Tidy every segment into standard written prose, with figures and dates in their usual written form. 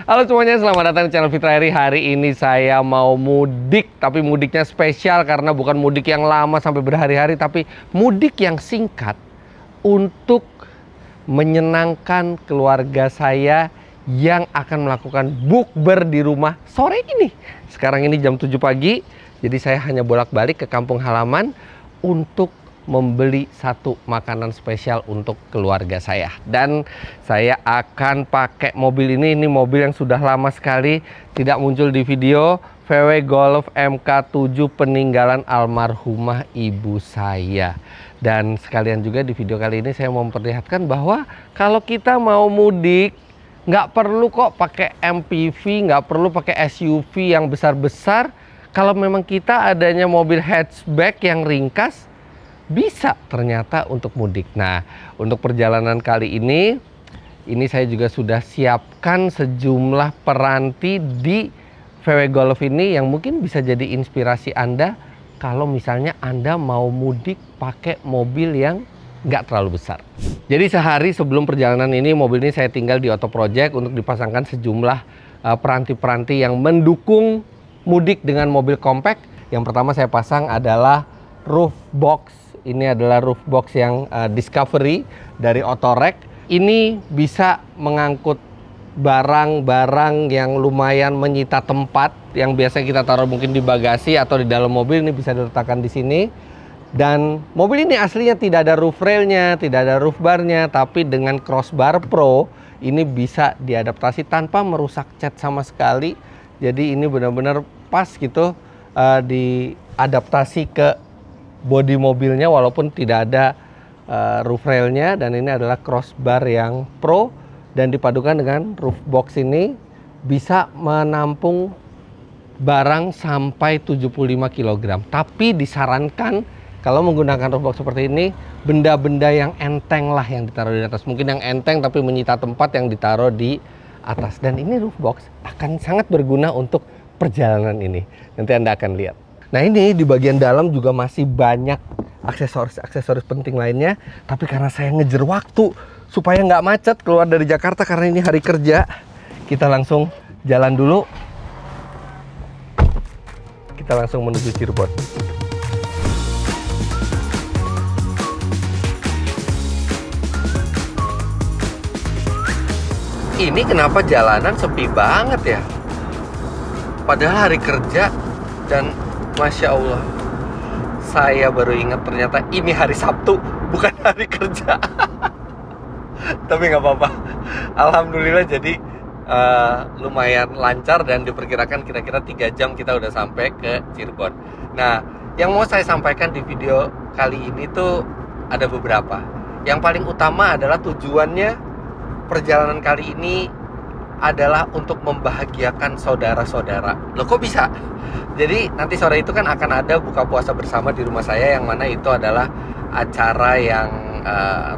Halo semuanya, selamat datang di channel Fitra Eri. Hari ini saya mau mudik, tapi mudiknya spesial karena bukan mudik yang lama sampai berhari-hari, tapi mudik yang singkat untuk menyenangkan keluarga saya yang akan melakukan bukber di rumah sore ini. Sekarang ini jam 7 pagi, jadi saya hanya bolak-balik ke kampung halaman untuk membeli satu makanan spesial untuk keluarga saya. Dan saya akan pakai mobil ini mobil yang sudah lama sekali tidak muncul di video, VW Golf MK7 peninggalan almarhumah ibu saya. Dan sekalian juga di video kali ini saya mau memperlihatkan bahwa kalau kita mau mudik nggak perlu kok pakai MPV, nggak perlu pakai SUV yang besar-besar. Kalau memang kita adanya mobil hatchback yang ringkas, bisa ternyata untuk mudik. Nah, untuk perjalanan kali ini saya juga sudah siapkan sejumlah peranti di VW Golf ini yang mungkin bisa jadi inspirasi Anda kalau misalnya Anda mau mudik pakai mobil yang nggak terlalu besar. Jadi sehari sebelum perjalanan ini, mobil ini saya tinggal di Auto Project untuk dipasangkan sejumlah peranti-peranti yang mendukung mudik dengan mobil compact. Yang pertama saya pasang adalah roof box. Ini adalah roof box yang Discovery dari Autorek. Ini bisa mengangkut barang-barang yang lumayan menyita tempat, yang biasanya kita taruh mungkin di bagasi atau di dalam mobil. Ini bisa diletakkan di sini. Dan mobil ini aslinya tidak ada roof railnya, tidak ada roof barnya, tapi dengan crossbar Pro ini bisa diadaptasi tanpa merusak cat sama sekali. Jadi ini benar-benar pas gitu diadaptasi ke bodi mobilnya walaupun tidak ada roof railnya. Dan ini adalah crossbar yang Pro dan dipadukan dengan roof box ini bisa menampung barang sampai 75 kg. Tapi disarankan kalau menggunakan roof box seperti ini, benda-benda yang enteng lah yang ditaruh di atas. Mungkin yang enteng tapi menyita tempat yang ditaruh di atas. Dan ini roof box akan sangat berguna untuk perjalanan ini. Nanti Anda akan lihat. Nah, ini di bagian dalam juga masih banyak aksesoris penting lainnya. Tapi karena saya ngejar waktu supaya nggak macet keluar dari Jakarta karena ini hari kerja, kita langsung jalan dulu. Kita langsung menuju Cirebon. Ini kenapa jalanan sepi banget ya? Padahal hari kerja dan Masya Allah, saya baru ingat ternyata ini hari Sabtu, bukan hari kerja. Tapi nggak apa-apa. Alhamdulillah jadi lumayan lancar dan diperkirakan kira-kira 3 jam kita udah sampai ke Cirebon. Nah, yang mau saya sampaikan di video kali ini tuh ada beberapa. Yang paling utama adalah tujuannya perjalanan kali ini adalah untuk membahagiakan saudara-saudara. Loh kok bisa? Jadi nanti sore itu kan akan ada buka puasa bersama di rumah saya, yang mana itu adalah acara yang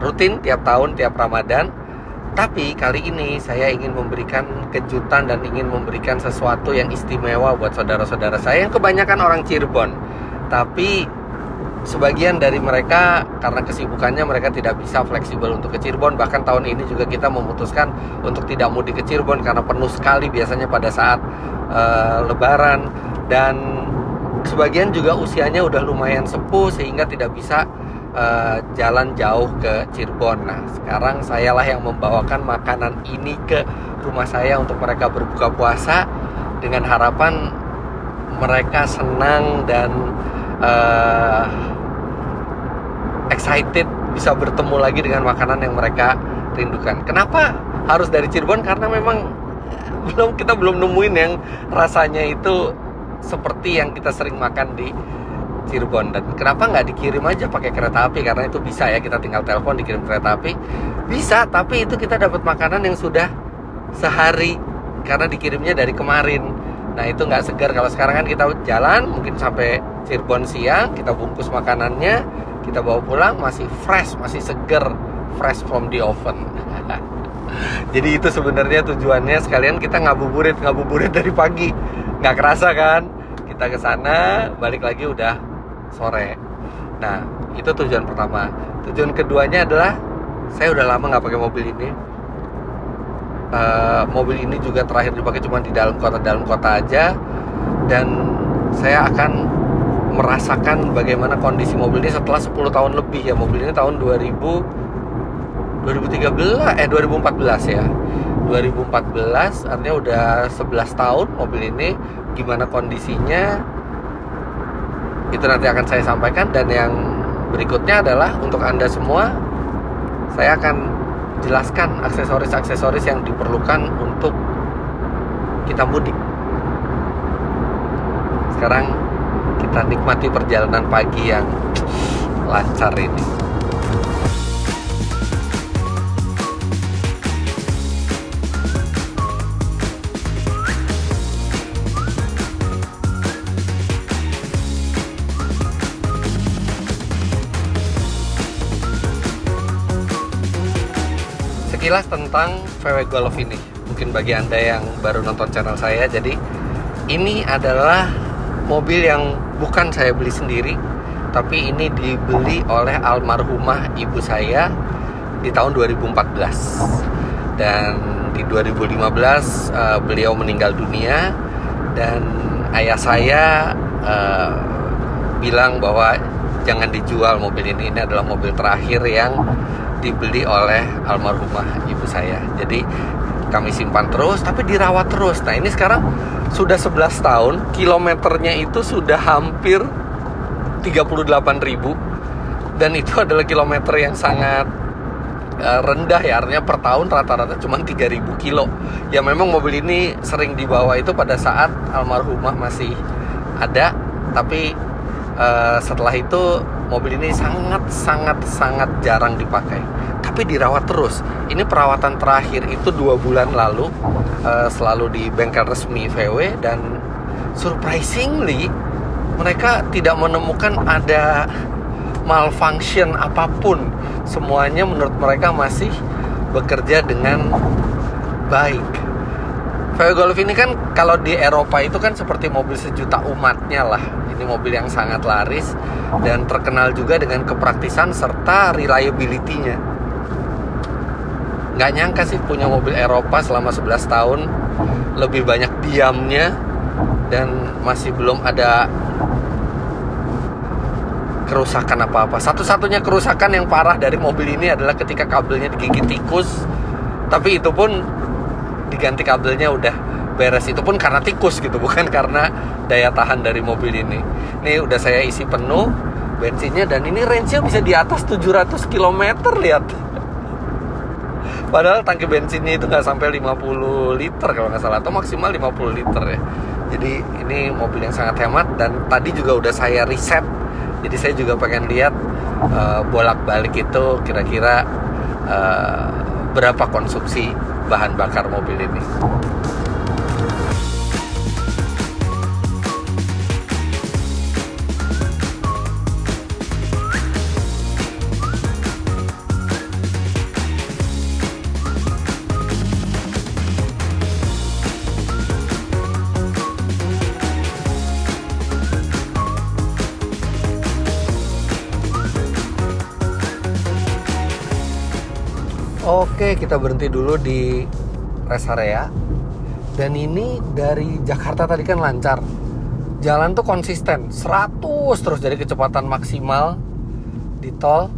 rutin tiap tahun, tiap Ramadan. Tapi kali ini saya ingin memberikan kejutan dan ingin memberikan sesuatu yang istimewa buat saudara-saudara saya yang kebanyakan orang Cirebon. Tapi sebagian dari mereka karena kesibukannya mereka tidak bisa fleksibel untuk ke Cirebon. Bahkan tahun ini juga kita memutuskan untuk tidak mudik ke Cirebon karena penuh sekali biasanya pada saat Lebaran. Dan sebagian juga usianya udah lumayan sepuh sehingga tidak bisa jalan jauh ke Cirebon. Nah, sekarang sayalah yang membawakan makanan ini ke rumah saya untuk mereka berbuka puasa dengan harapan mereka senang dan excited bisa bertemu lagi dengan makanan yang mereka rindukan. Kenapa harus dari Cirebon? Karena memang kita belum nemuin yang rasanya itu seperti yang kita sering makan di Cirebon. Dan kenapa nggak dikirim aja pakai kereta api? Karena itu bisa ya, kita tinggal telepon dikirim kereta api. Bisa, tapi itu kita dapat makanan yang sudah sehari karena dikirimnya dari kemarin. Nah, itu nggak segar. Kalau sekarang kan kita jalan mungkin sampai Cirebon siang, kita bungkus makanannya, kita bawa pulang masih fresh, masih seger, fresh from the oven. Jadi itu sebenarnya tujuannya, sekalian kita ngabuburit dari pagi. Nggak kerasa kan? Kita ke sana, balik lagi udah sore. Nah, itu tujuan pertama. Tujuan keduanya adalah saya udah lama nggak pakai mobil ini. mobil ini juga terakhir dipakai cuma di dalam kota aja, dan saya akan merasakan bagaimana kondisi mobil ini setelah 10 tahun lebih ya. Mobil ini tahun 2014 ya. 2014 artinya udah 11 tahun mobil ini. Gimana kondisinya itu nanti akan saya sampaikan, dan yang berikutnya adalah untuk Anda semua saya akan jelaskan aksesoris-aksesoris yang diperlukan untuk kita mudik. Sekarang kita nikmati perjalanan pagi yang lancar ini. Sekilas tentang VW Golf ini, mungkin bagi Anda yang baru nonton channel saya, jadi ini adalah mobil yang bukan saya beli sendiri, tapi ini dibeli oleh almarhumah ibu saya di tahun 2014. Dan di 2015 beliau meninggal dunia, dan ayah saya bilang bahwa jangan dijual mobil ini adalah mobil terakhir yang dibeli oleh almarhumah ibu saya. Jadi kami simpan terus, tapi dirawat terus. Nah ini sekarang sudah 11 tahun, kilometernya itu sudah hampir 38.000, dan itu adalah kilometer yang sangat rendah ya, artinya per tahun rata-rata cuma 3.000 kilo. Ya memang mobil ini sering dibawa itu pada saat almarhumah masih ada, tapi setelah itu mobil ini sangat jarang dipakai, tapi dirawat terus. Ini perawatan terakhir itu 2 bulan lalu, selalu di bengkel resmi VW, dan surprisingly mereka tidak menemukan ada malfunction apapun. Semuanya menurut mereka masih bekerja dengan baik. VW Golf ini kan kalau di Eropa itu kan seperti mobil sejuta umatnya lah. Ini mobil yang sangat laris dan terkenal juga dengan kepraktisan serta reliability-nya. Nggak nyangka sih punya mobil Eropa selama 11 tahun, lebih banyak diamnya, dan masih belum ada kerusakan apa-apa. Satu-satunya kerusakan yang parah dari mobil ini adalah ketika kabelnya digigit tikus, tapi itu pun diganti kabelnya udah beres. Itu pun karena tikus gitu, bukan karena daya tahan dari mobil ini. Ini udah saya isi penuh bensinnya, dan ini range-nya bisa di atas 700 km, lihat. Padahal tangki bensinnya itu nggak sampai 50 liter kalau nggak salah, atau maksimal 50 liter ya. Jadi ini mobil yang sangat hemat, dan tadi juga udah saya riset. Jadi saya juga pengen lihat bolak-balik itu kira-kira berapa konsumsi bahan bakar mobil ini. Oke, kita berhenti dulu di rest area. Dan ini dari Jakarta tadi kan lancar. Jalan tuh konsisten 100 terus, dari kecepatan maksimal di tol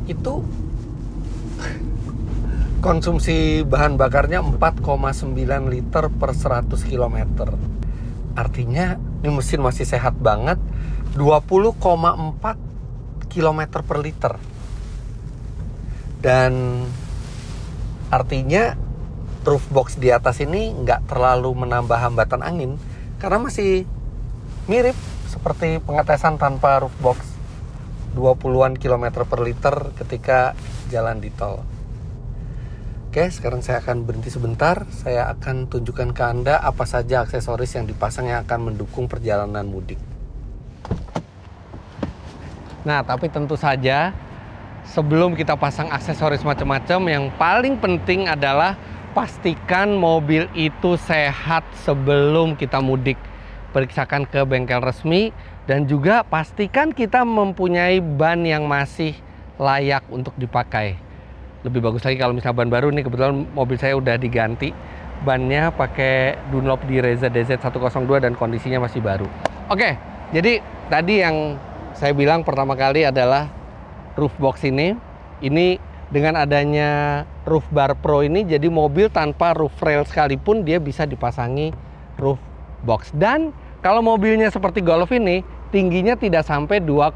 itu konsumsi bahan bakarnya 4,9 liter per 100 km. Artinya ini mesin masih sehat banget, 20,4 km per liter. Dan artinya roof box di atas ini nggak terlalu menambah hambatan angin, karena masih mirip seperti pengetesan tanpa roof box, 20-an km per liter ketika jalan di tol. Oke, sekarang saya akan berhenti sebentar. Saya akan tunjukkan ke Anda apa saja aksesoris yang dipasang yang akan mendukung perjalanan mudik. Nah, tapi tentu saja sebelum kita pasang aksesoris macam-macam, yang paling penting adalah pastikan mobil itu sehat sebelum kita mudik. Periksakan ke bengkel resmi, dan juga pastikan kita mempunyai ban yang masih layak untuk dipakai. lebih bagus lagi kalau misalnya ban baru nih. Kebetulan mobil saya udah diganti bannya pakai Dunlop di Reza DZ102 dan kondisinya masih baru. Oke, jadi tadi yang saya bilang pertama kali adalah roof box ini. Ini dengan adanya roof bar pro ini, jadi mobil tanpa roof rail sekalipun dia bisa dipasangi roof box. Dan kalau mobilnya seperti Golf ini, tingginya tidak sampai 2,1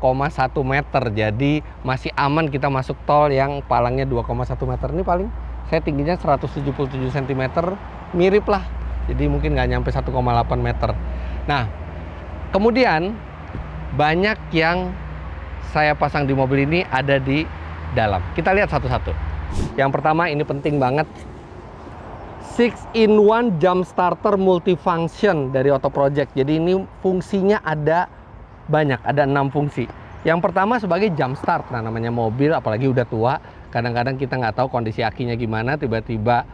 meter. Jadi masih aman kita masuk tol yang palangnya 2,1 meter. Ini paling saya tingginya 177 cm, mirip lah. Jadi mungkin nggak nyampe 1,8 meter. Nah, kemudian banyak yang saya pasang di mobil ini ada di dalam. Kita lihat satu-satu. Yang pertama ini penting banget. 6-in-1 jump starter multifunction dari Auto Project. Jadi ini fungsinya ada banyak, ada 6 fungsi. Yang pertama sebagai jump start. Nah, namanya mobil apalagi udah tua, kadang-kadang kita nggak tahu kondisi akinya gimana, tiba-tiba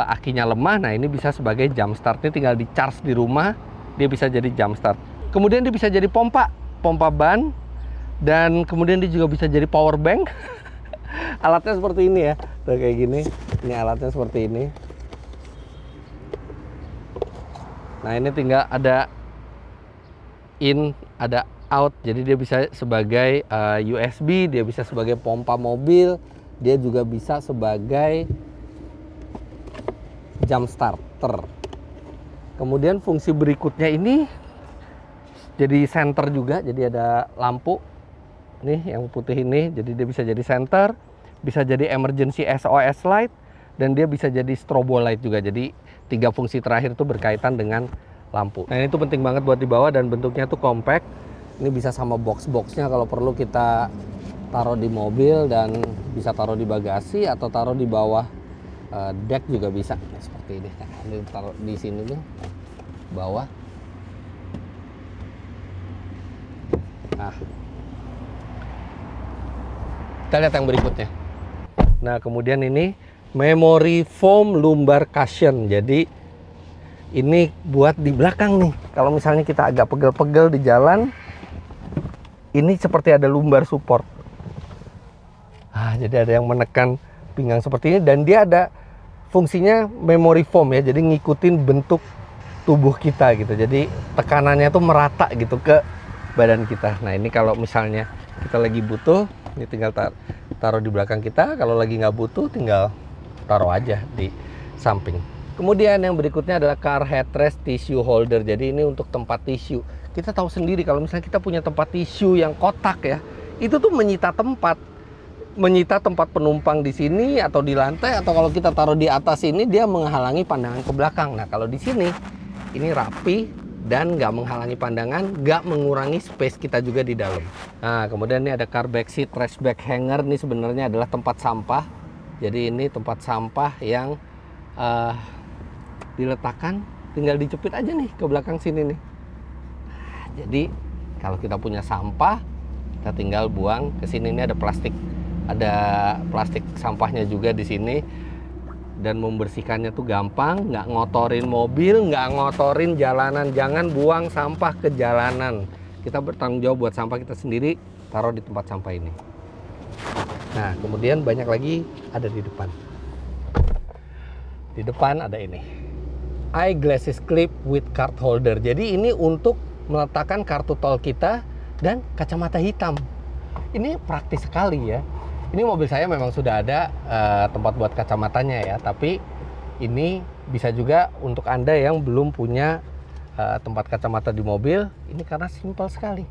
akinya lemah. Nah, ini bisa sebagai jump start. Ini tinggal di charge di rumah, dia bisa jadi jump start. Kemudian dia bisa jadi pompa ban, dan kemudian dia juga bisa jadi power bank. Alatnya seperti ini ya, tuh kayak gini. Ini alatnya seperti ini. Nah, ini tinggal ada in, ada out, jadi dia bisa sebagai USB, dia bisa sebagai pompa mobil, dia juga bisa sebagai jump starter. Kemudian fungsi berikutnya ini jadi center juga, jadi ada lampu nih yang putih ini, jadi dia bisa jadi center, bisa jadi emergency SOS light, dan dia bisa jadi strobo light juga. Jadi 3 fungsi terakhir itu berkaitan dengan lampu. Nah, ini tuh penting banget buat dibawa dan bentuknya tuh compact. Ini bisa sama box-boxnya kalau perlu kita taruh di mobil, dan bisa taruh di bagasi atau taruh di bawah deck juga bisa. Nah, seperti ini. Nah, ini taruh di sini nih, bawah. Nah, kita lihat yang berikutnya. Nah, kemudian ini memory foam lumbar cushion. Jadi ini buat di belakang nih. Kalau misalnya kita agak pegel-pegel di jalan, ini seperti ada lumbar support. Jadi ada yang menekan pinggang seperti ini, dan dia ada fungsinya memory foam ya. Jadi ngikutin bentuk tubuh kita gitu. Jadi tekanannya tuh merata gitu ke badan kita. Nah, ini kalau misalnya kita lagi butuh, ini tinggal taruh di belakang kita. Kalau lagi nggak butuh, tinggal taruh aja di samping. Kemudian yang berikutnya adalah car headrest tissue holder. Jadi ini untuk tempat tisu. Kita tahu sendiri kalau misalnya kita punya tempat tisu yang kotak ya, itu tuh menyita tempat penumpang di sini atau di lantai, atau kalau kita taruh di atas ini dia menghalangi pandangan ke belakang. Nah, kalau di sini ini rapi dan nggak menghalangi pandangan, nggak mengurangi space kita juga di dalam. Nah, kemudian ini ada car back seat trash bag hanger. Ini sebenarnya adalah tempat sampah. Jadi ini tempat sampah yang diletakkan, tinggal dijepit aja nih ke belakang sini nih. Nah, jadi kalau kita punya sampah, kita tinggal buang ke sini. Ini ada plastik sampahnya juga di sini, dan membersihkannya tuh gampang, nggak ngotorin mobil, nggak ngotorin jalanan. Jangan buang sampah ke jalanan. Kita bertanggung jawab buat sampah kita sendiri, taruh di tempat sampah ini. Nah, kemudian banyak lagi ada di depan. Di depan ada ini, eyeglasses clip with card holder. Jadi ini untuk meletakkan kartu tol kita dan kacamata hitam. Ini praktis sekali ya. Ini mobil saya memang sudah ada tempat buat kacamatanya ya, tapi ini bisa juga untuk Anda yang belum punya tempat kacamata di mobil. Ini karena simpel sekali.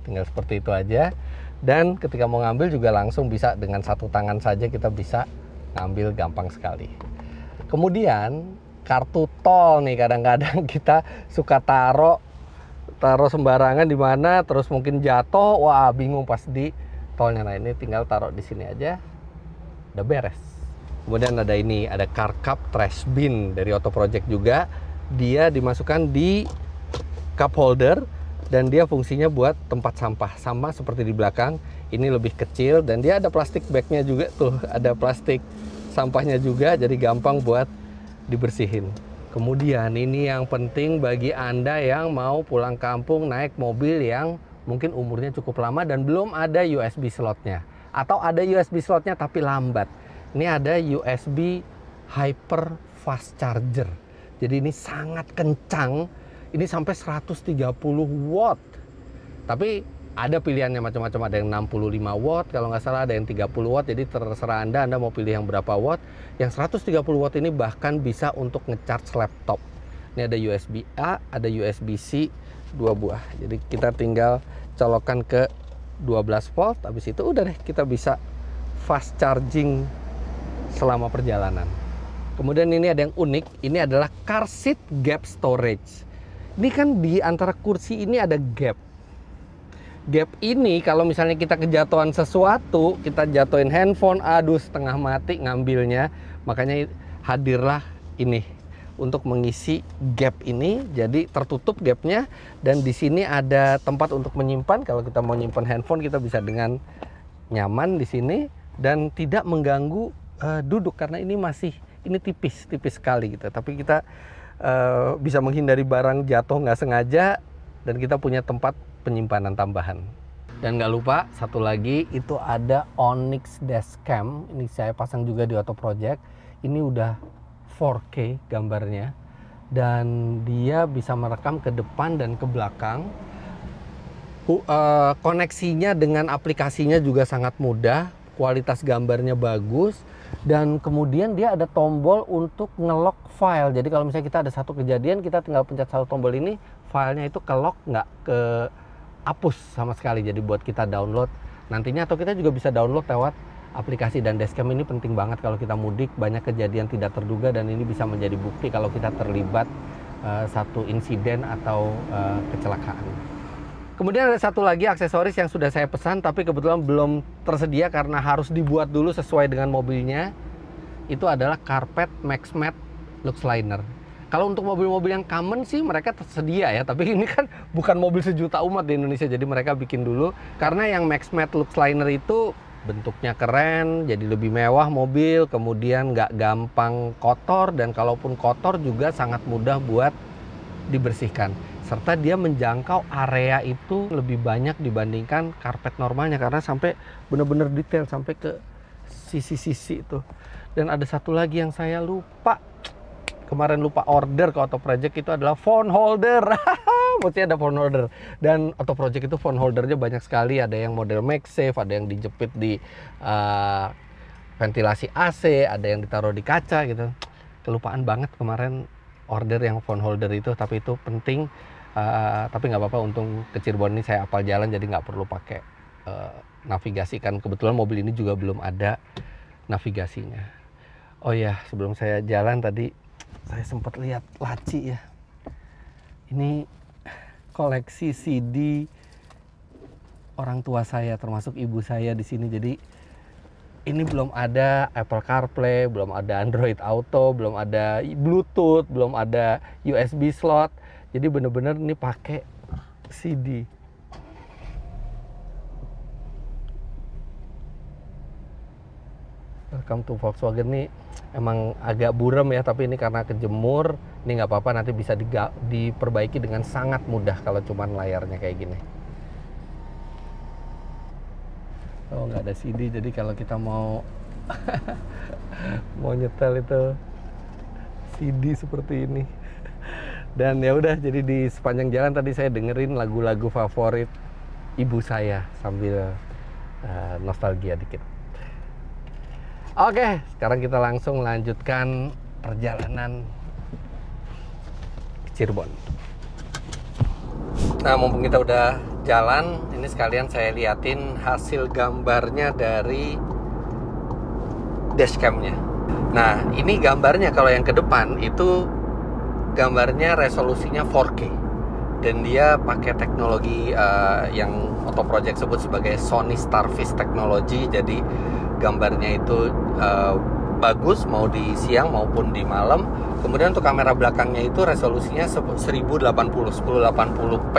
Tinggal seperti itu aja. Dan ketika mau ngambil juga langsung bisa dengan satu tangan saja kita bisa ngambil gampang sekali. Kemudian kartu tol nih, kadang-kadang kita suka taruh sembarangan di mana, terus mungkin jatuh, wah bingung pas di tolnya. Nah, ini tinggal taruh di sini aja, udah beres. Kemudian ada ini, ada car cup trash bin dari Auto Project juga. Dia dimasukkan di cup holder dan dia fungsinya buat tempat sampah, sama seperti di belakang. Ini lebih kecil dan dia ada plastik bagnya juga tuh, ada plastik sampahnya juga, jadi gampang buat dibersihin. Kemudian ini yang penting bagi Anda yang mau pulang kampung naik mobil yang mungkin umurnya cukup lama dan belum ada USB slotnya. Atau ada USB slotnya tapi lambat. Ini ada USB Hyper Fast Charger. Jadi ini sangat kencang. Ini sampai 130 watt. Tapi ada pilihannya macam-macam. Ada yang 65 watt, kalau nggak salah ada yang 30 watt. Jadi terserah Anda mau pilih yang berapa watt. Yang 130 watt ini bahkan bisa untuk ngecharge laptop. Ini ada USB A, ada USB C, 2 buah. Jadi kita tinggal colokkan ke 12 volt. Habis itu udah deh, kita bisa fast charging selama perjalanan. Kemudian ini ada yang unik. Ini adalah car seat gap storage. Ini kan di antara kursi ini ada gap. Gap ini kalau misalnya kita kejatuhan sesuatu, kita jatuhin handphone, aduh setengah mati ngambilnya. Makanya hadirlah ini untuk mengisi gap ini. Jadi tertutup gapnya, dan di sini ada tempat untuk menyimpan. Kalau kita mau nyimpan handphone, kita bisa dengan nyaman di sini dan tidak mengganggu duduk, karena ini tipis sekali gitu. Tapi kita bisa menghindari barang jatuh nggak sengaja, dan kita punya tempat penyimpanan tambahan. Dan nggak lupa satu lagi, itu ada Onyx Dashcam. Ini saya pasang juga di Auto Project. Ini udah 4K gambarnya, dan dia bisa merekam ke depan dan ke belakang. Koneksinya dengan aplikasinya juga sangat mudah, kualitas gambarnya bagus, dan kemudian dia ada tombol untuk nge-lock file. Jadi kalau misalnya kita ada satu kejadian, kita tinggal pencet satu tombol ini, filenya itu ke-lock, nggak ke-hapus sama sekali. Jadi buat kita download nantinya, atau kita juga bisa download lewat aplikasi. Dan Dashcam ini penting banget kalau kita mudik, banyak kejadian tidak terduga, dan ini bisa menjadi bukti kalau kita terlibat satu insiden atau kecelakaan. Kemudian ada satu lagi aksesoris yang sudah saya pesan, tapi kebetulan belum tersedia karena harus dibuat dulu sesuai dengan mobilnya. Itu adalah karpet MaxMat Lux Liner. Kalau untuk mobil-mobil yang common sih mereka tersedia ya, tapi ini kan bukan mobil sejuta umat di Indonesia, jadi mereka bikin dulu. Karena yang MaxMat Lux Liner itu bentuknya keren, jadi lebih mewah mobil, kemudian nggak gampang kotor, dan kalaupun kotor juga sangat mudah buat dibersihkan. Serta dia menjangkau area itu lebih banyak dibandingkan karpet normalnya, karena sampai benar-benar detail sampai ke sisi-sisi itu. Dan ada satu lagi yang saya lupa, kemarin lupa order ke Auto Project, itu adalah phone holder. Mesti ada phone holder. Dan Auto Project itu phone holdernya banyak sekali. Ada yang model MagSafe, ada yang dijepit di ventilasi AC, ada yang ditaruh di kaca gitu. Kelupaan banget kemarin order yang phone holder itu, tapi itu penting. Tapi nggak apa-apa, untung ke Cirebon ini saya apal jalan, jadi nggak perlu pakai navigasi, kan kebetulan mobil ini juga belum ada navigasinya. Oh ya, sebelum saya jalan tadi saya sempat lihat laci ya. Ini koleksi CD orang tua saya, termasuk ibu saya di sini. Jadi ini belum ada Apple CarPlay, belum ada Android Auto, belum ada Bluetooth, belum ada USB slot. Jadi bener-bener ini pakai CD. Welcome to Volkswagen nih, emang agak buram ya, tapi ini karena kejemur. Ini nggak apa-apa, nanti bisa diperbaiki dengan sangat mudah kalau cuman layarnya kayak gini. Oh, nggak ada CD, jadi kalau kita mau mau nyetel itu CD seperti ini. Dan ya udah, jadi di sepanjang jalan tadi saya dengerin lagu-lagu favorit ibu saya sambil nostalgia dikit. Oke, sekarang kita langsung lanjutkan perjalanan ke Cirebon. Nah, mumpung kita udah jalan, ini sekalian saya liatin hasil gambarnya dari dashcamnya. Nah, ini gambarnya kalau yang ke depan itu gambarnya resolusinya 4K, dan dia pakai teknologi yang Auto Project sebut sebagai Sony Starfish Technology. Jadi gambarnya itu bagus mau di siang maupun di malam. Kemudian untuk kamera belakangnya itu resolusinya 1080p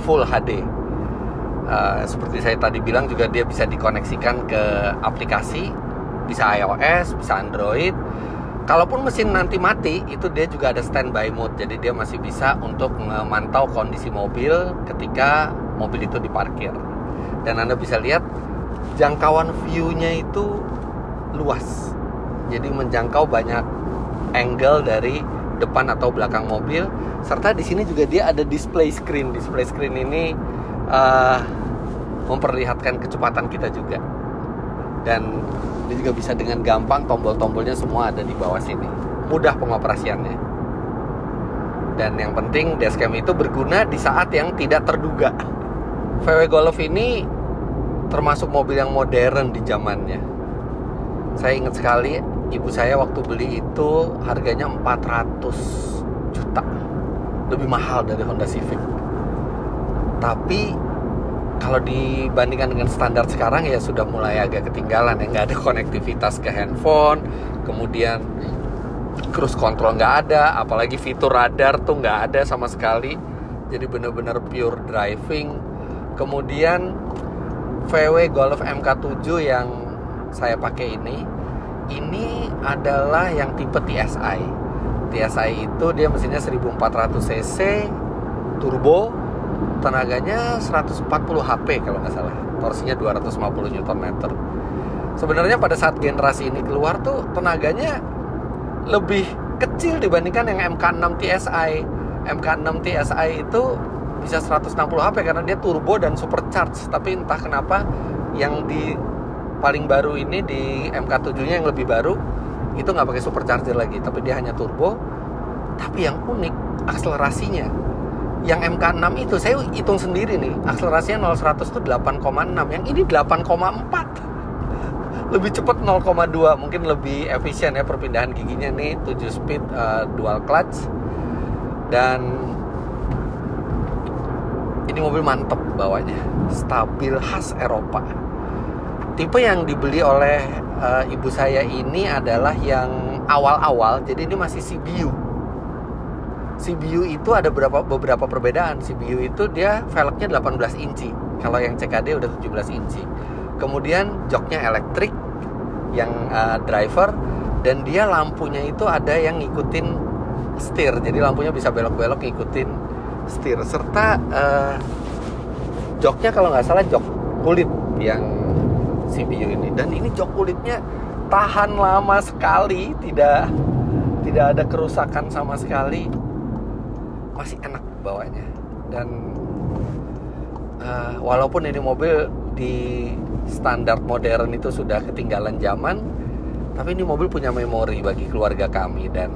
Full HD. Seperti saya tadi bilang juga, dia bisa dikoneksikan ke aplikasi, bisa iOS, bisa Android. Kalaupun mesin nanti mati, itu dia juga ada standby mode. Jadi dia masih bisa untuk memantau kondisi mobil ketika mobil itu diparkir. Dan Anda bisa lihat jangkauan view-nya itu luas. Jadi menjangkau banyak angle dari depan atau belakang mobil. Serta di sini juga dia ada display screen. Display screen ini memperlihatkan kecepatan kita juga. Dan dia juga bisa dengan gampang, tombol-tombolnya semua ada di bawah sini. Mudah pengoperasiannya. Dan yang penting dashcam itu berguna di saat yang tidak terduga. VW Golf ini termasuk mobil yang modern di zamannya. Saya ingat sekali ibu saya waktu beli itu harganya 400 juta. Lebih mahal dari Honda Civic. Tapi kalau dibandingkan dengan standar sekarang ya sudah mulai agak ketinggalan ya. Nggak ada konektivitas ke handphone, kemudian cruise control nggak ada, apalagi fitur radar tuh nggak ada sama sekali. Jadi benar-benar pure driving. Kemudian VW Golf MK7 yang saya pakai ini adalah yang tipe TSI. TSI itu dia mesinnya 1400 cc turbo, tenaganya 140 HP kalau nggak salah, torsinya 250 Nm. Sebenarnya pada saat generasi ini keluar tuh tenaganya lebih kecil dibandingkan yang MK6 TSI. MK6 TSI itu bisa 160 HP karena dia turbo dan supercharge. Tapi entah kenapa yang di paling baru ini di MK7-nya yang lebih baru itu nggak pakai supercharger lagi, tapi dia hanya turbo. Tapi yang unik akselerasinya. Yang MK6 itu saya hitung sendiri nih, akselerasinya 0-100 itu 8,6, yang ini 8,4. Lebih cepat 0,2, mungkin lebih efisien ya perpindahan giginya nih, 7 speed dual clutch. Dan ini mobil mantep bawanya, stabil khas Eropa. Tipe yang dibeli oleh ibu saya ini adalah yang awal-awal, jadi ini masih CBU. CBU itu ada beberapa perbedaan. CBU itu dia velgnya 18 inci. Kalau yang CKD udah 17 inci. Kemudian joknya elektrik yang driver, dan dia lampunya itu ada yang ngikutin setir. Jadi lampunya bisa belok-belok ngikutin setir. Serta joknya kalau nggak salah jok kulit yang CBU ini. Dan ini jok kulitnya tahan lama sekali, tidak ada kerusakan sama sekali. Masih enak bawanya. Dan walaupun ini mobil di standar modern itu sudah ketinggalan zaman, tapi ini mobil punya memori bagi keluarga kami. Dan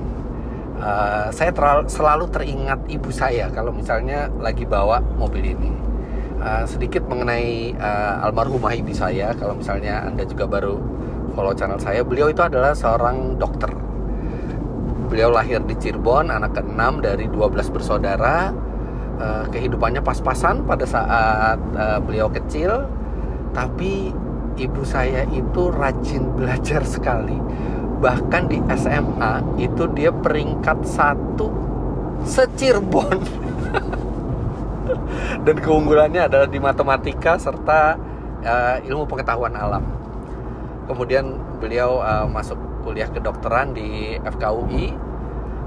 saya selalu teringat ibu saya kalau misalnya lagi bawa mobil ini. Sedikit mengenai almarhumah ibu saya, kalau misalnya Anda juga baru follow channel saya, beliau itu adalah seorang dokter. Beliau lahir di Cirebon, anak ke-6 dari 12 bersaudara. Kehidupannya pas-pasan pada saat beliau kecil. Tapi ibu saya itu rajin belajar sekali. Bahkan di SMA itu dia peringkat 1 se-Cirebon. Dan keunggulannya adalah di matematika serta ilmu pengetahuan alam. Kemudian beliau masuk kuliah kedokteran di FKUI,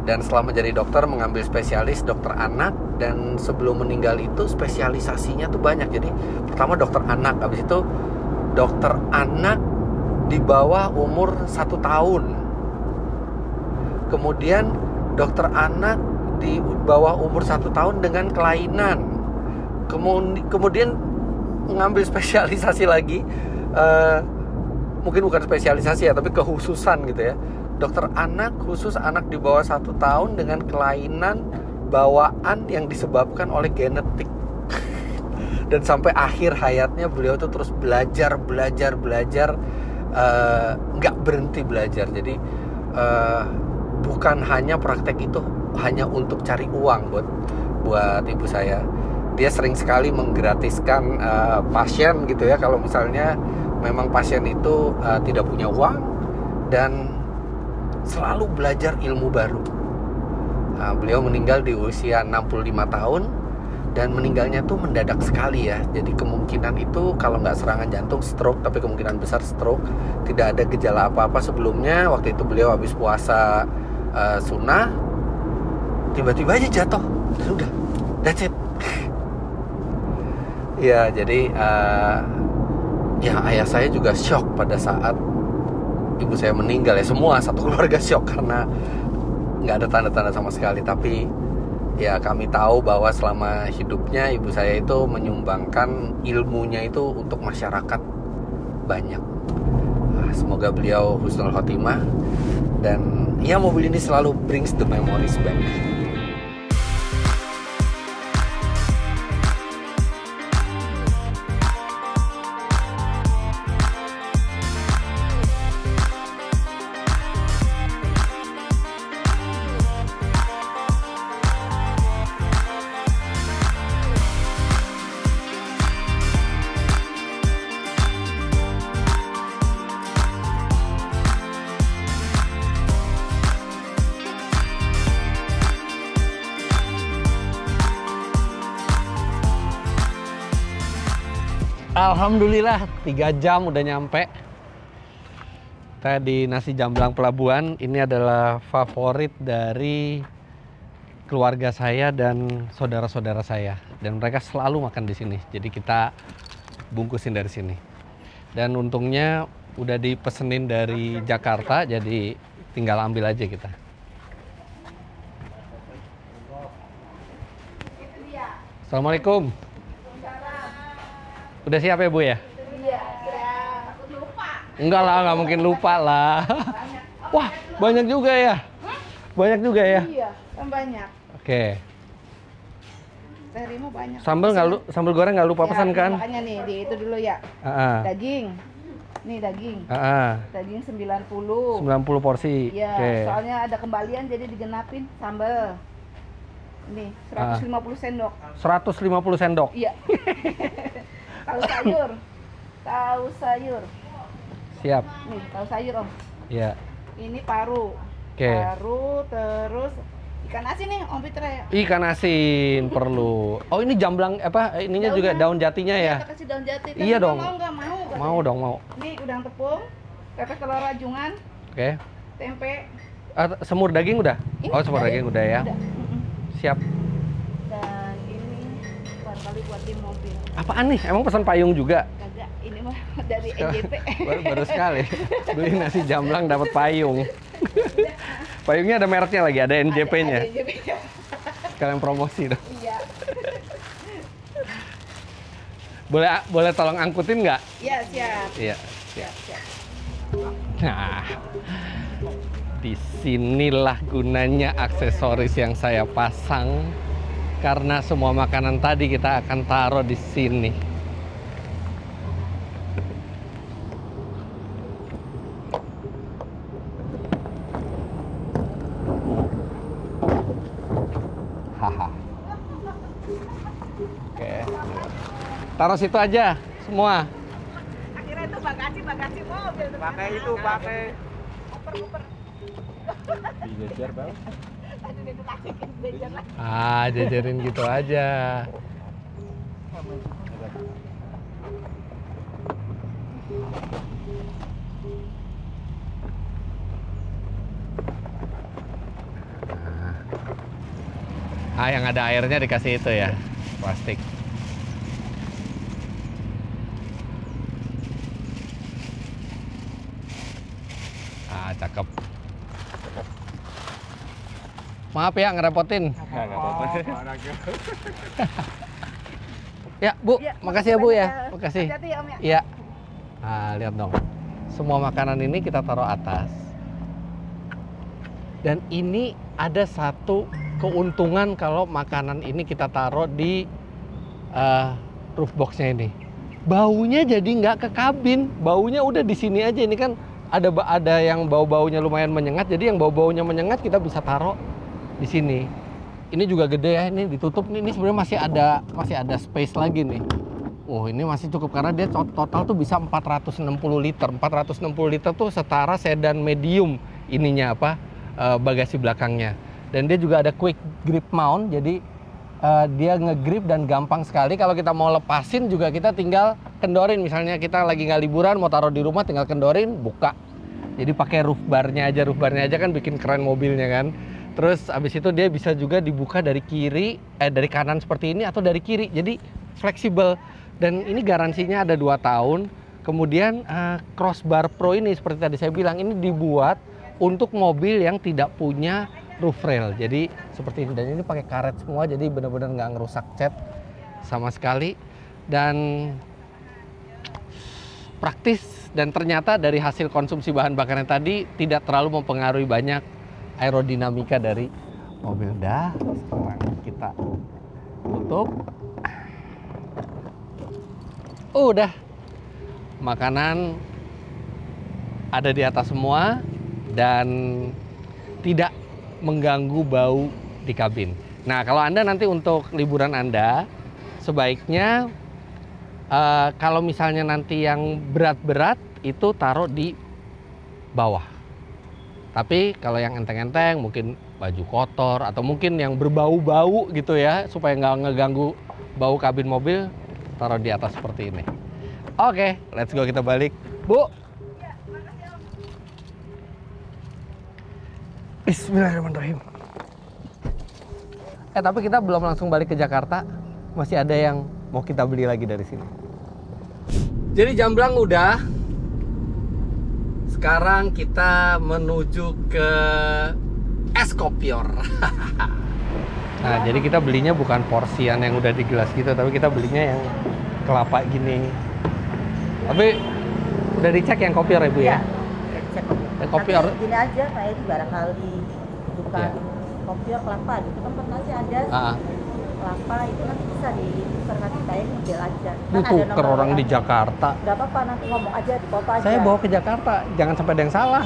dan setelah menjadi dokter mengambil spesialis dokter anak. Dan sebelum meninggal itu spesialisasinya tuh banyak. Jadi pertama dokter anak, habis itu dokter anak di bawah umur 1 tahun, kemudian dokter anak di bawah umur 1 tahun dengan kelainan, kemudian mengambil spesialisasi lagi, mungkin bukan spesialisasi ya, tapi kekhususan gitu ya. Dokter anak khusus anak di bawah 1 tahun dengan kelainan bawaan yang disebabkan oleh genetik. Dan sampai akhir hayatnya beliau tuh terus belajar, nggak berhenti belajar. Jadi bukan hanya praktek itu hanya untuk cari uang buat ibu saya. Dia sering sekali menggratiskan pasien gitu ya, kalau misalnya memang pasien itu tidak punya uang, dan selalu belajar ilmu baru. Beliau meninggal di usia 65 tahun, dan meninggalnya tuh mendadak sekali ya. Jadi kemungkinan itu kalau nggak serangan jantung, stroke, tapi kemungkinan besar stroke. Tidak ada gejala apa-apa sebelumnya. Waktu itu beliau habis puasa sunnah, tiba-tiba aja jatuh, dan udah, that's it. Ya, jadi ya ayah saya juga shock pada saat ibu saya meninggal ya. Semua satu keluarga shock karena nggak ada tanda-tanda sama sekali. Tapi ya kami tahu bahwa selama hidupnya ibu saya itu menyumbangkan ilmunya itu untuk masyarakat banyak. Semoga beliau husnul khotimah, dan ya mobil ini selalu brings the memories back. Alhamdulillah 3 jam udah nyampe. Kita di nasi jamblang pelabuhan. Ini adalah favorit dari keluarga saya dan saudara-saudara saya. Dan mereka selalu makan di sini. Jadi kita bungkusin dari sini. Dan untungnya udah dipesenin dari Jakarta, jadi tinggal ambil aja kita. Assalamualaikum. Udah siap ya Bu ya? Iya, takut lupa. Enggak lah, nggak mungkin lupa lah. Wah, banyak juga ya? Banyak juga ya? Iya, kan banyak. Oke. Terima banyak. Sambal goreng nggak lupa Ya, pesan kan? makanya nih, di itu dulu ya. Daging. Nih daging. Daging 90. 90 porsi. Iya, Oke. soalnya ada kembalian jadi digenapin sambal. Nih, 150 sendok. 150 sendok. Iya. Tahu sayur. Tahu sayur. Siap. Nih, tahu sayur, Om. Iya. Ini paru. Oke. Paru, terus ikan asin nih, Om Fitra ya. Ikan asin perlu. Oh, ini jamblang apa? Ininya Daunnya. juga daun jatinya ya? Kita kasih daun jati. Iya dong. Mau nggak mau? katanya. Mau dong, mau. Ini udang tepung, pepes telur rajungan, Oke. tempe. Semur daging udah? Ini Oh, semur udah daging udah ya. Udah. Siap. Dan ini barangkali buat di mobil. Apaan nih? Emang pesan payung juga? Kagak, ini mah dari NJP. Baru sekali beli nasi jamblang dapat payung. Payungnya ada mereknya lagi, ada NJP-nya. Ada NJP-nya. Sekalian promosi dong. Iya. Boleh tolong angkutin nggak? Iya, siap. Iya. Siap, siap. Nah, disinilah gunanya aksesoris yang saya pasang, karena semua makanan tadi kita akan taruh di sini. Haha. Oke. Taruh situ aja semua. Akhirnya itu bagasi mobil. Pakai itu, pakai Koper. dijejer bang. Tadi dia dikasihin bejer lah. Jajarin gitu aja. Yang ada airnya dikasih itu ya, plastik. Cakep. Maaf ya ngerepotin. Nggak apa-apa. Ya Bu, Ya, makasih ya Bu ya. banyak. Makasih. Hati-hati ya Om ya. Iya. Lihat dong. Semua makanan ini kita taruh atas. Dan ini ada satu keuntungan kalau makanan ini kita taruh di roof box-nya ini. Baunya jadi nggak ke kabin. Baunya udah di sini aja. Ini kan ada yang bau-baunya lumayan menyengat. Jadi yang bau-baunya menyengat kita bisa taruh di sini. Ini juga gede ya. Ini ditutup nih. Ini sebenarnya masih ada space lagi nih. Oh, ini masih cukup karena dia total tuh bisa 460 liter. 460 liter tuh setara sedan medium ininya bagasi belakangnya. Dan dia juga ada quick grip mount, jadi dia ngegrip dan gampang sekali. Kalau kita mau lepasin juga kita tinggal kendorin. Misalnya kita lagi nggak liburan mau taruh di rumah, tinggal kendorin, buka. Jadi pakai roof barnya aja kan bikin keren mobilnya kan. Terus abis itu dia bisa juga dibuka dari dari kanan seperti ini atau dari kiri. Jadi fleksibel. Dan ini garansinya ada 2 tahun. Kemudian crossbar Pro ini seperti tadi saya bilang, ini dibuat untuk mobil yang tidak punya roof rail. Jadi seperti ini, dan ini pakai karet semua, jadi benar-benar nggak ngerusak cat sama sekali, dan praktis. Dan ternyata dari hasil konsumsi bahan bakarnya tadi tidak terlalu mempengaruhi banyak aerodinamika dari mobil. Dah, sekarang kita tutup. Udah, makanan ada di atas semua dan tidak mengganggu bau di kabin. Nah, kalau Anda nanti untuk liburan Anda, sebaiknya kalau misalnya nanti yang berat-berat itu taruh di bawah. Tapi kalau yang enteng-enteng, mungkin baju kotor atau mungkin yang berbau-bau gitu ya, supaya nggak ngeganggu bau kabin mobil, taruh di atas seperti ini. Oke, let's go, kita balik. Bu. Bismillahirrahmanirrahim. Tapi kita belum langsung balik ke Jakarta. Masih ada yang mau kita beli lagi dari sini. Jadi Jamblang udah. Sekarang kita menuju ke es kopior. Nah, jadi kita belinya bukan porsian yang udah di gelas gitu, tapi kita belinya yang kelapa gini. Tapi udah dicek yang kopior ya, Bu ya? Cek kopior. Yang kopior. Tapi gini aja, kayak di barangkali bukan Ya. kopior kelapa gitu kan pernah sih ada kelapa itu nanti bisa ditukar, nanti kayak model aja. Kan ada Tuker nomor orang di WA. Jakarta. Nggak apa-apa, nanti ngomong aja di foto aja. Saya bawa ke Jakarta, jangan sampai ada yang salah.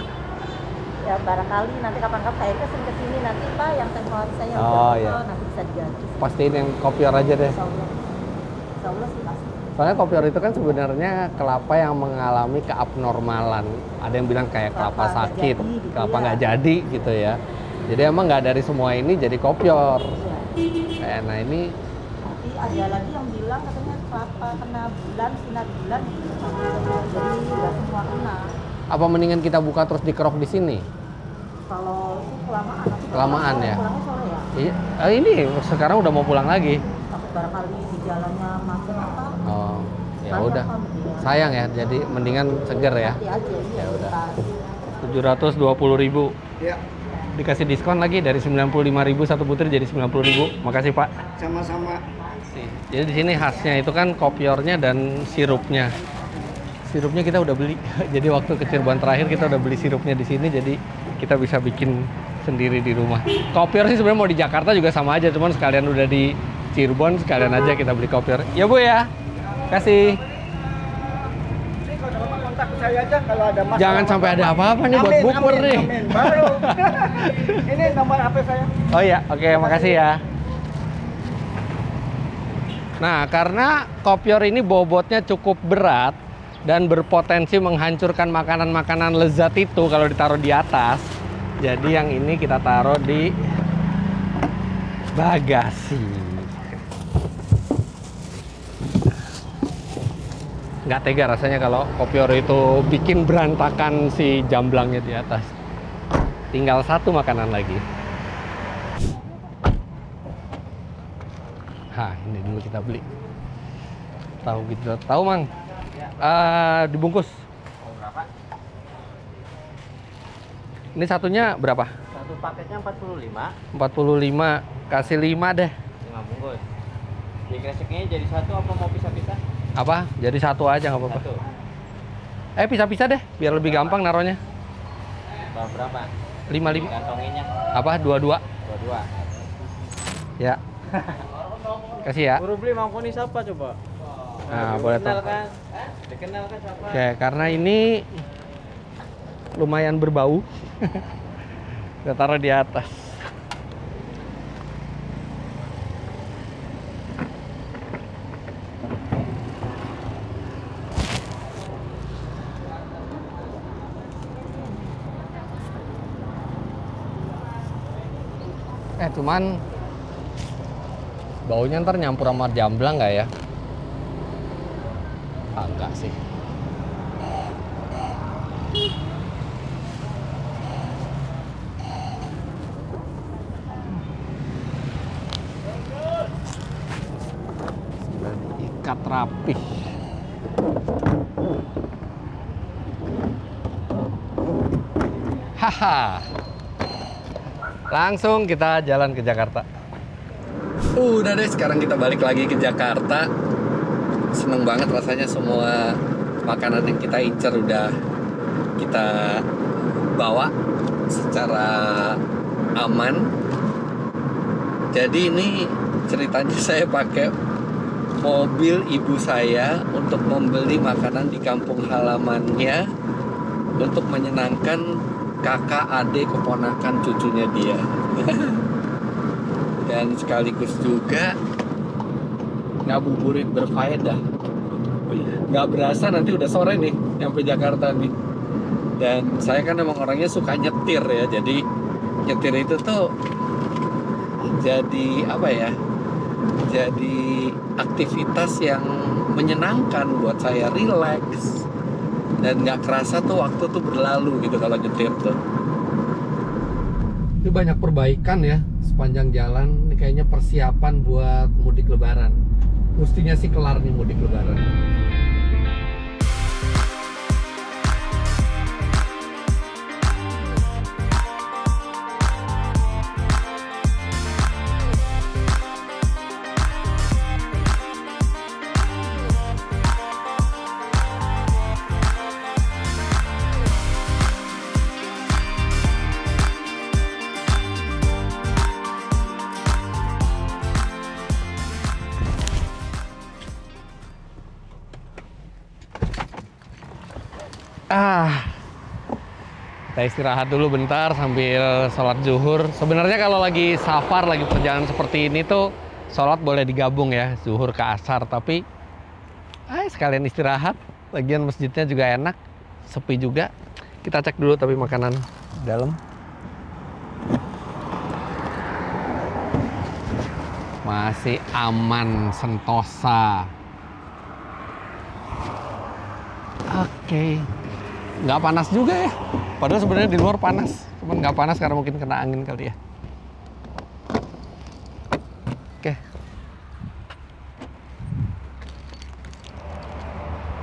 Ya barangkali nanti kapan-kapan saya kesini ke sini nanti Pak yang tempoh saya Oh, udah iya. nanti bisa diganti. Pastiin yang kopior aja deh. Insya Allah. Insya Allah sih pasti. Soalnya kopior itu kan sebenarnya kelapa yang mengalami keabnormalan. Ada yang bilang kayak kelapa Kelapa nggak sakit, jadi gitu kelapa ya. nggak jadi gitu ya. Jadi emang nggak dari semua ini jadi kopior. Iya. Nah ini Tapi ada lagi yang bilang katanya kelapa kena bulan, sinar bulan gitu. Jadi nggak semua kena. apa mendingan kita buka terus dikerok di sini? Kalau itu kelamaan. nanti Kelamaan sore, ya? Pulangnya sore ya. Iya, ini sekarang udah mau pulang lagi. Takut barangkali di jalannya macet apa. Oh, ya Sayang udah. kan, mendingan. Sayang ya, jadi mendingan seger ya. Nanti aja. Ya udah. Bentar. 720.000. Ya, Dikasih diskon lagi dari 95.000 satu butir jadi 90.000. Makasih Pak. sama-sama. Jadi di sini khasnya itu kan kopiornya dan sirupnya. Sirupnya kita udah beli. Jadi waktu ke Cirebon terakhir kita udah beli sirupnya di sini, jadi kita bisa bikin sendiri di rumah. Kopior sih sebenarnya mau di Jakarta juga sama aja, cuman sekalian udah di Cirebon sekalian aja kita beli kopior. Ya Bu ya. Kasih. Ini kalau ada apa kontak saya aja kalau ada masalah. Jangan sampai ada apa-apa nih buat bukber nih. Amin. Baru. Ini nomor HP saya. Oh iya, oke, makasih ya. Nah, karena kopior ini bobotnya cukup berat dan berpotensi menghancurkan makanan-makanan lezat itu kalau ditaruh di atas. Jadi yang ini kita taruh di bagasi. Nggak tega rasanya kalau kopior itu bikin berantakan si jamblangnya di atas. Tinggal satu makanan lagi. Nah, ini dulu kita beli. Tahu gitu, tahu Mang? Dibungkus. Berapa? Ini satunya berapa? Satu paketnya 45. 45, kasih 5 deh. 5 bungkus. Di kreseknya jadi satu apa mau pisah-pisah? Apa? Jadi satu aja nggak apa-apa. Satu. Pisah-pisah deh, biar lebih gampang naruhnya. Berapa? 55. Kantonginnya Apa? 22. 22. Ya. Kasih ya. Baru beli mampuni siapa coba? Nah, boleh tuh. Dikenal kan? Dikenal kan siapa? Oke, karena ini lumayan berbau. Kita taruh di atas. Cuman baunya ntar nyampur sama jamblang nggak ya? Enggak sih. Sudah diikat rapih. Haha. Langsung kita jalan ke Jakarta. Udah deh, sekarang kita balik lagi ke Jakarta. Seneng banget rasanya, semua makanan yang kita incer udah kita bawa secara aman. Jadi ini ceritanya saya pakai mobil ibu saya untuk membeli makanan di kampung halamannya untuk menyenangkan kakak, adik, keponakan, cucunya dia. Dan sekaligus juga ngabuburit berfaedah. Nggak berasa nanti udah sore nih nyampe Jakarta nih. Dan saya kan emang orangnya suka nyetir ya, jadi nyetir itu tuh jadi apa ya, jadi aktivitas yang menyenangkan buat saya, relax. Dan nggak kerasa tuh waktu tuh berlalu gitu kalau nyetir tuh. Ini banyak perbaikan ya sepanjang jalan. Ini kayaknya persiapan buat mudik lebaran. Mestinya sih kelar nih mudik lebaran. Kita istirahat dulu bentar sambil sholat zuhur. Sebenarnya kalau lagi safar, lagi perjalanan seperti ini tuh sholat boleh digabung ya, zuhur ke asar. Tapi sekalian istirahat. Lagian masjidnya juga enak, sepi juga. Kita cek dulu tapi makanan dalam. Masih aman, sentosa. Oke. Nggak panas juga ya, padahal sebenarnya di luar panas, cuman nggak panas karena mungkin kena angin kali ya. Oke.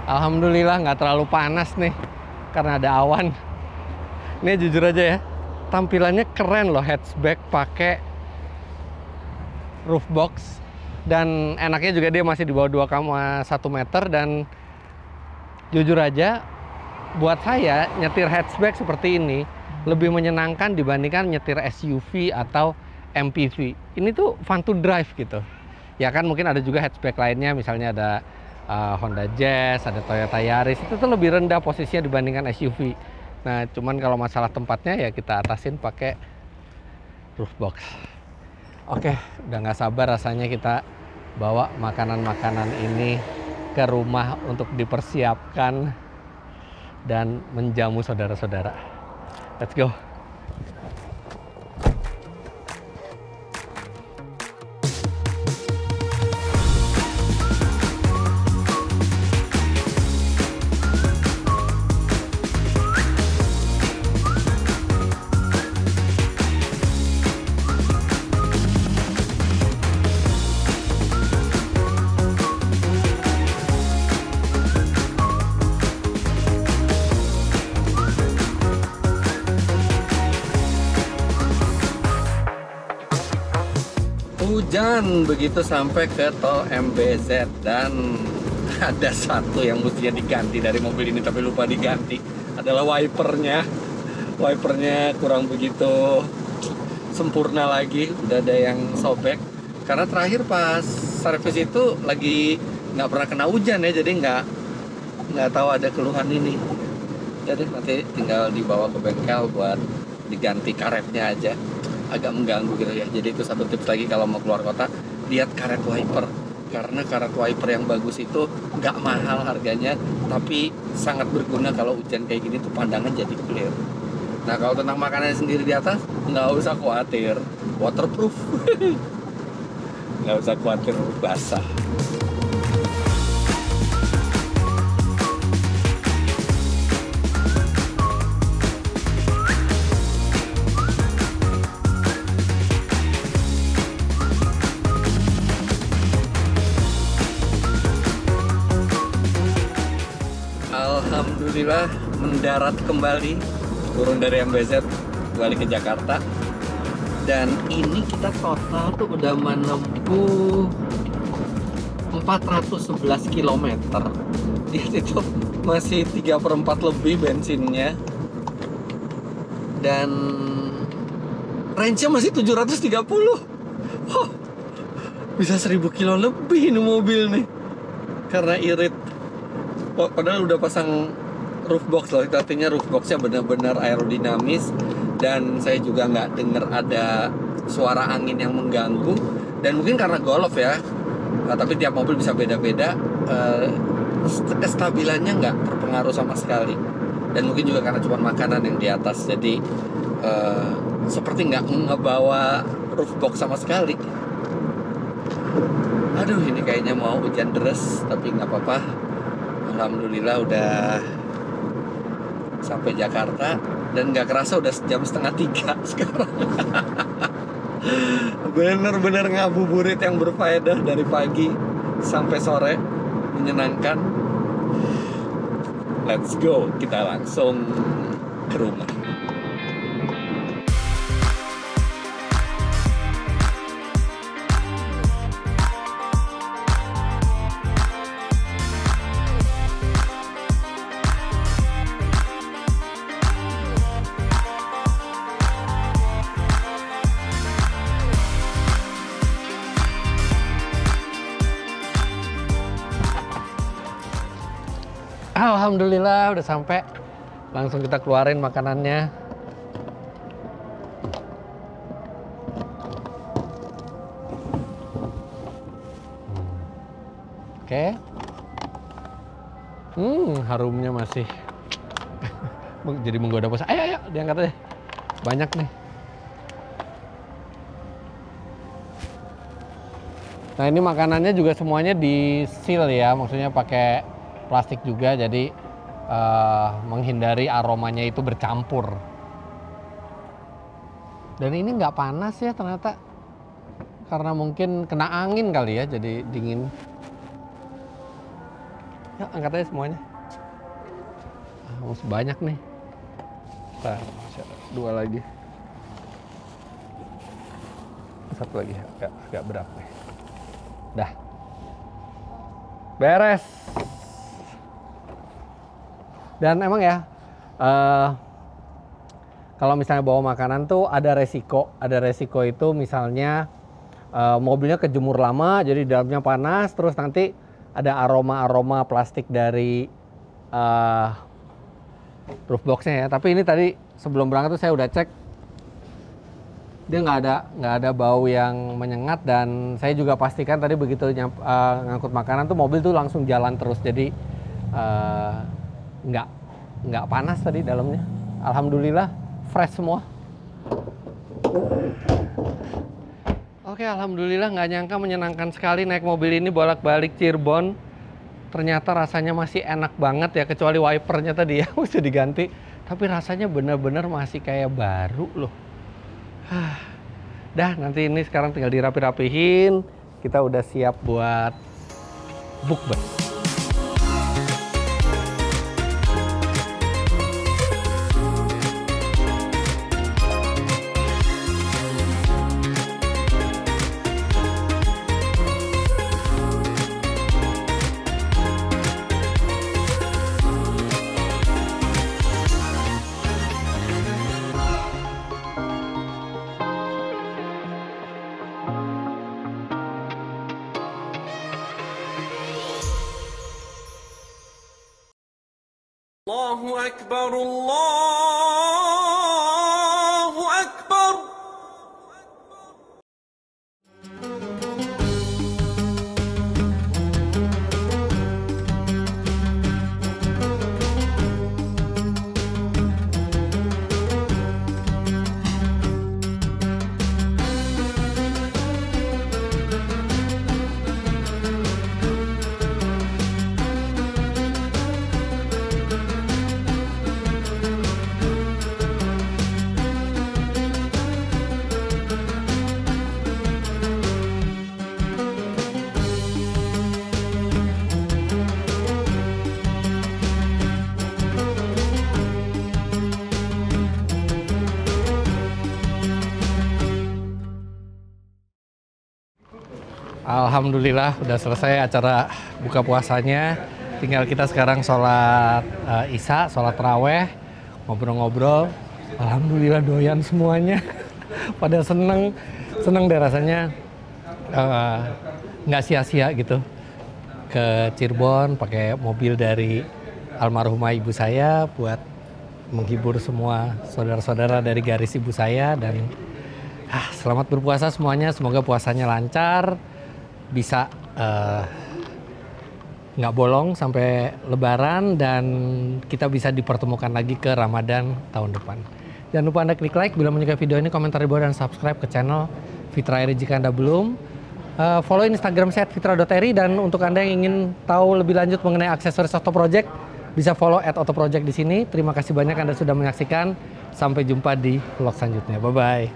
Alhamdulillah nggak terlalu panas nih karena ada awan. Ini jujur aja ya, tampilannya keren loh, hatchback pakai roof box, dan enaknya juga dia masih di bawah 2,1 meter. Dan jujur aja, buat saya nyetir hatchback seperti ini lebih menyenangkan dibandingkan nyetir SUV atau MPV. Ini tuh fun to drive gitu. Ya kan, mungkin ada juga hatchback lainnya, misalnya ada Honda Jazz, ada Toyota Yaris, itu tuh lebih rendah posisinya dibandingkan SUV. Nah, cuman kalau masalah tempatnya ya kita atasin pakai roof box. Oke, udah nggak sabar rasanya kita bawa makanan-makanan ini ke rumah untuk dipersiapkan dan menjamu saudara-saudara. Let's go. Hujan begitu sampai ke tol MBZ, dan ada satu yang mestinya diganti dari mobil ini tapi lupa diganti, adalah wipernya. Wipernya kurang begitu sempurna lagi, udah ada yang sobek karena terakhir pas servis itu lagi nggak pernah kena hujan ya, jadi nggak tahu ada keluhan ini. Jadi nanti tinggal dibawa ke bengkel buat diganti karetnya aja. Agak mengganggu gitu ya. Jadi itu satu tips lagi kalau mau keluar kota, lihat karet wiper, karena karet wiper yang bagus itu nggak mahal harganya, tapi sangat berguna kalau hujan kayak gini tuh pandangan jadi clear. Nah, kalau tentang makanan sendiri di atas nggak usah khawatir, waterproof. Nggak usah khawatir basah. Alhamdulillah mendarat kembali turun dari MBZ balik ke Jakarta. Dan ini kita total tuh udah menempuh 411 km. Di situ masih 3/4 lebih bensinnya. Dan range-nya masih 730. Oh, bisa 1000 kilo lebih ini mobil nih. Karena irit. Padahal udah pasang roof box loh. Artinya roof boxnya benar-benar aerodinamis. Dan saya juga nggak dengar ada suara angin yang mengganggu. Dan mungkin karena Golf ya. Tapi tiap mobil bisa beda-beda. Kestabilannya nggak terpengaruh sama sekali. Dan mungkin juga karena cuma makanan yang di atas. Jadi seperti nggak ngebawa roof box sama sekali. Aduh, ini kayaknya mau hujan deras, tapi nggak apa-apa. Alhamdulillah udah sampai Jakarta. Dan nggak kerasa udah jam 2:30 sekarang. Bener-bener ngabuburit yang berfaedah dari pagi sampai sore. Menyenangkan. Let's go, kita langsung ke rumah. Alhamdulillah udah sampai. Langsung kita keluarin makanannya. Oke. Harumnya masih jadi menggoda puasa. Ayo, diangkat aja. Banyak nih. Nah, ini makanannya juga semuanya di seal ya, maksudnya pakai plastik juga, jadi menghindari aromanya itu bercampur. Dan ini nggak panas ya ternyata, karena mungkin kena angin kali ya, jadi dingin. Ya, angkat aja semuanya. Masih banyak nih. Nah, dua lagi. Satu lagi, agak berat nih. Dah. Beres. Dan emang ya, kalau misalnya bawa makanan tuh ada resiko. Ada resiko itu misalnya mobilnya kejemur lama, jadi dalamnya panas, terus nanti ada aroma-aroma plastik dari roof boxnya ya. Tapi ini tadi sebelum berangkat tuh saya udah cek, dia nggak ada bau yang menyengat. Dan saya juga pastikan tadi begitu ngangkut makanan tuh mobil tuh langsung jalan terus. Jadi nggak panas tadi dalamnya. Alhamdulillah fresh semua. Oke, alhamdulillah, nggak nyangka menyenangkan sekali naik mobil ini bolak-balik Cirebon. Ternyata rasanya masih enak banget ya, kecuali wipernya tadi ya mesti diganti. Tapi rasanya bener-bener masih kayak baru loh. Dah, nanti ini sekarang tinggal dirapi-rapihin. Kita udah siap buat bukber. Allahu Akbar, Allahu Akbar. Alhamdulillah udah selesai acara buka puasanya. Tinggal kita sekarang sholat isya, sholat raweh, ngobrol-ngobrol. Alhamdulillah doyan semuanya. Pada seneng deh rasanya. Nggak sia-sia gitu. Ke Cirebon pakai mobil dari almarhumah ibu saya buat menghibur semua saudara-saudara dari garis ibu saya. Dan selamat berpuasa semuanya. Semoga puasanya lancar. Bisa nggak bolong sampai Lebaran dan kita bisa dipertemukan lagi ke Ramadan tahun depan. Jangan lupa Anda klik like bila menyukai video ini, komentar di bawah dan subscribe ke channel Fitra Eri jika Anda belum. Follow Instagram saya @fitra.eri dan untuk Anda yang ingin tahu lebih lanjut mengenai aksesoris Auto Project bisa follow @autoproject di sini. Terima kasih banyak Anda sudah menyaksikan. Sampai jumpa di vlog selanjutnya. Bye bye.